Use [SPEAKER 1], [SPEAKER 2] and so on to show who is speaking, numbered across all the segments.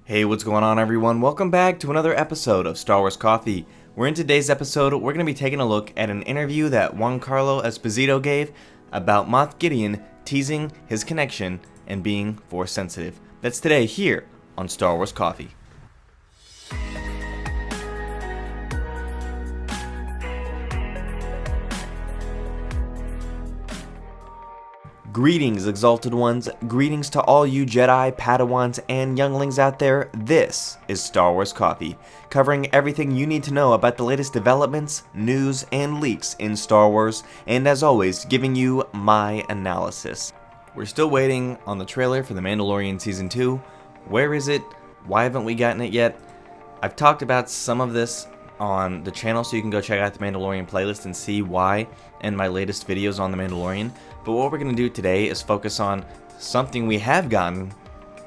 [SPEAKER 1] Hey, what's going on, everyone? Welcome back to another episode of Star Wars Coffee. Where in today's episode, we're going to be taking a look at an interview that Giancarlo Esposito gave about Moff Gideon teasing his connection and being Force sensitive. That's today here on Star Wars Coffee. Greetings, Exalted Ones. Greetings to all you Jedi, Padawans, and younglings out there. This is Star Wars Coffee, covering everything you need to know about the latest developments, news, and leaks in Star Wars, and as always, giving you my analysis. We're still waiting on the trailer for The Mandalorian Season 2. Where is it? Why haven't we gotten it yet? I've talked about some of this on the channel, so you can go check out the Mandalorian playlist and see why in my latest videos on The Mandalorian. But what we're going to do today is focus on something we have gotten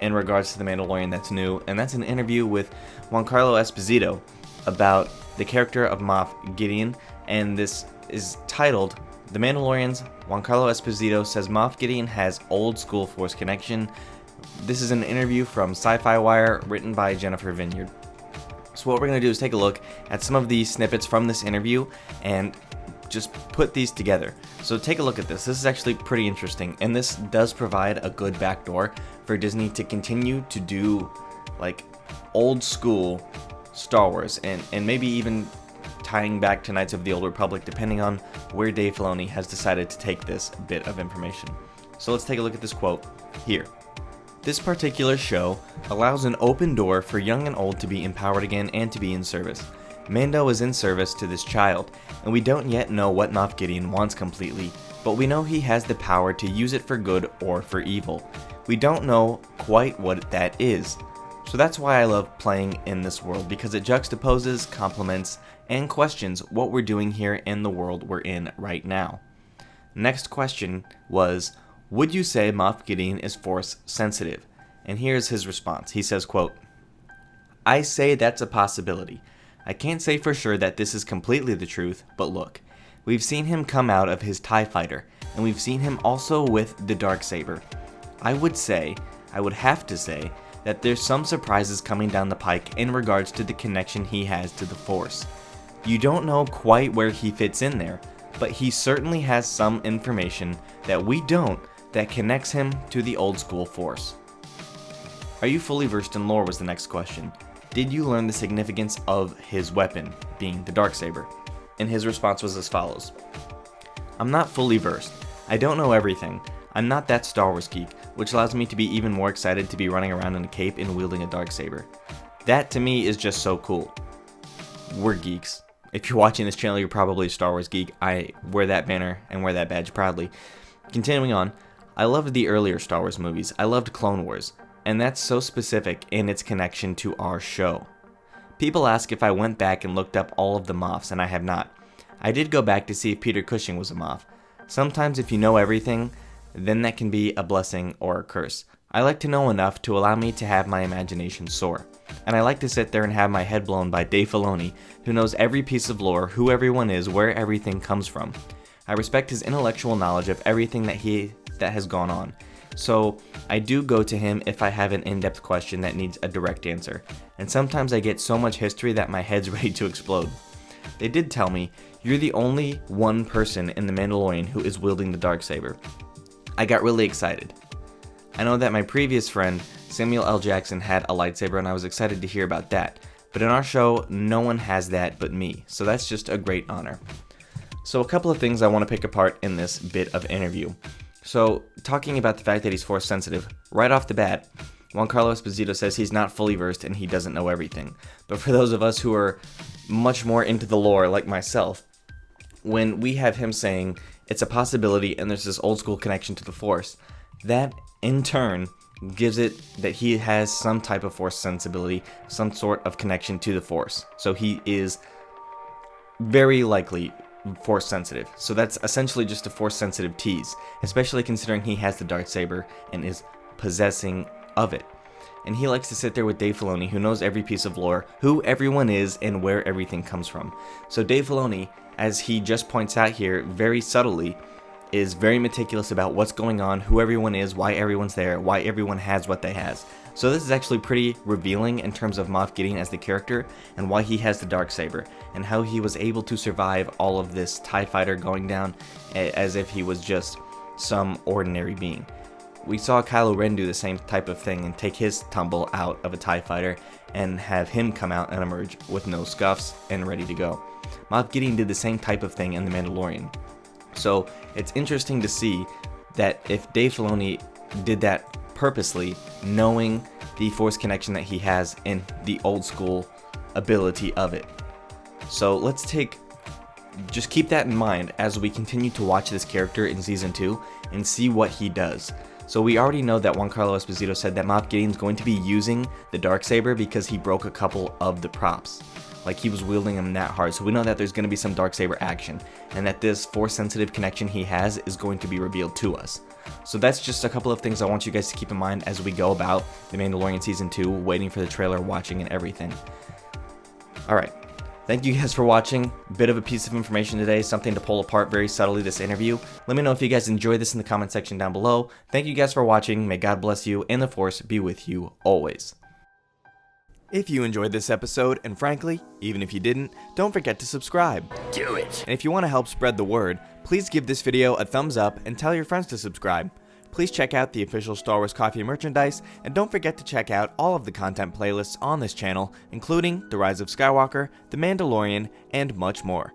[SPEAKER 1] in regards to The Mandalorian that's new, and that's an interview with Giancarlo Esposito about the character of Moff Gideon, and this is titled, The Mandalorian's Giancarlo Esposito says Moff Gideon has old school Force connection. This is an interview from Sci-Fi Wire written by Jennifer Vineyard. So what we're going to do is take a look at some of these snippets from this interview and just put these together. So take a look at this. This is actually pretty interesting, and this does provide a good backdoor for Disney to continue to do like old school Star Wars and maybe even tying back to Knights of the Old Republic, depending on where Dave Filoni has decided to take this bit of information. So let's take a look at this quote here. This particular show allows an open door for young and old to be empowered again and to be in service. Mando is in service to this child, and we don't yet know what Moff Gideon wants completely, but we know he has the power to use it for good or for evil. We don't know quite what that is. So that's why I love playing in this world, because it juxtaposes, complements, and questions what we're doing here in the world we're in right now. Next question was, would you say Moff Gideon is Force sensitive? And here's his response. He says, quote, I say that's a possibility. I can't say for sure that this is completely the truth, but look, we've seen him come out of his TIE fighter, and we've seen him also with the Darksaber. I would have to say, that there's some surprises coming down the pike in regards to the connection he has to the Force. You don't know quite where he fits in there, but he certainly has some information that we don't that connects him to the old school Force. Are you fully versed in lore was the next question. Did you learn the significance of his weapon, being the Darksaber? And his response was as follows. I'm not fully versed. I don't know everything. I'm not that Star Wars geek, which allows me to be even more excited to be running around in a cape and wielding a Darksaber. That to me is just so cool. We're geeks. If you're watching this channel, you're probably a Star Wars geek. I wear that banner and wear that badge proudly. Continuing on, I loved the earlier Star Wars movies. I loved Clone Wars. And that's so specific in its connection to our show. People ask if I went back and looked up all of the Moffs, and I have not. I did go back to see if Peter Cushing was a Moff. Sometimes if you know everything, then that can be a blessing or a curse. I like to know enough to allow me to have my imagination soar. And I like to sit there and have my head blown by Dave Filoni, who knows every piece of lore, who everyone is, where everything comes from. I respect his intellectual knowledge of everything that has gone on. So I do go to him if I have an in-depth question that needs a direct answer, and sometimes I get so much history that my head's ready to explode. They did tell me, you're the only one person in The Mandalorian who is wielding the Darksaber. I got really excited. I know that my previous friend, Samuel L. Jackson, had a lightsaber, and I was excited to hear about that, but in our show, no one has that but me, so that's just a great honor. So a couple of things I want to pick apart in this bit of interview. So, talking about the fact that he's Force sensitive, right off the bat, Giancarlo Esposito says he's not fully versed and he doesn't know everything. But for those of us who are much more into the lore, like myself, when we have him saying it's a possibility and there's this old school connection to the Force, that in turn gives it that he has some type of Force sensibility, some sort of connection to the Force. So he is very likely Force sensitive. So that's essentially just a Force sensitive tease, especially considering he has the Darksaber and is possessing of it. And he likes to sit there with Dave Filoni, who knows every piece of lore, who everyone is, and where everything comes from. So Dave Filoni, as he just points out here very subtly, is very meticulous about what's going on, who everyone is, why everyone's there, why everyone has what they has. So this is actually pretty revealing in terms of Moff Gideon as the character and why he has the Darksaber and how he was able to survive all of this TIE fighter going down as if he was just some ordinary being. We saw Kylo Ren do the same type of thing and take his tumble out of a TIE fighter and have him come out and emerge with no scuffs and ready to go. Moff Gideon did the same type of thing in The Mandalorian. So it's interesting to see that if Dave Filoni did that purposely, knowing the Force connection that he has and the old school ability of it. So just keep that in mind as we continue to watch this character in Season 2 and see what he does. So we already know that Juan Carlo Esposito said that Moff Gideon's going to be using the Darksaber because he broke a couple of the props. Like, he was wielding them that hard. So we know that there's going to be some Darksaber action, and that this Force-sensitive connection he has is going to be revealed to us. So that's just a couple of things I want you guys to keep in mind as we go about The Mandalorian Season 2, waiting for the trailer, watching, and everything. Alright. Thank you guys for watching. Bit of a piece of information today, something to pull apart very subtly this interview. Let me know if you guys enjoyed this in the comment section down below. Thank you guys for watching. May God bless you and the Force be with you always. If you enjoyed this episode, and frankly, even if you didn't, don't forget to subscribe.
[SPEAKER 2] Do it!
[SPEAKER 1] And if you want to help spread the word, please give this video a thumbs up and tell your friends to subscribe. Please check out the official Star Wars Coffee merchandise, and don't forget to check out all of the content playlists on this channel, including The Rise of Skywalker, The Mandalorian, and much more.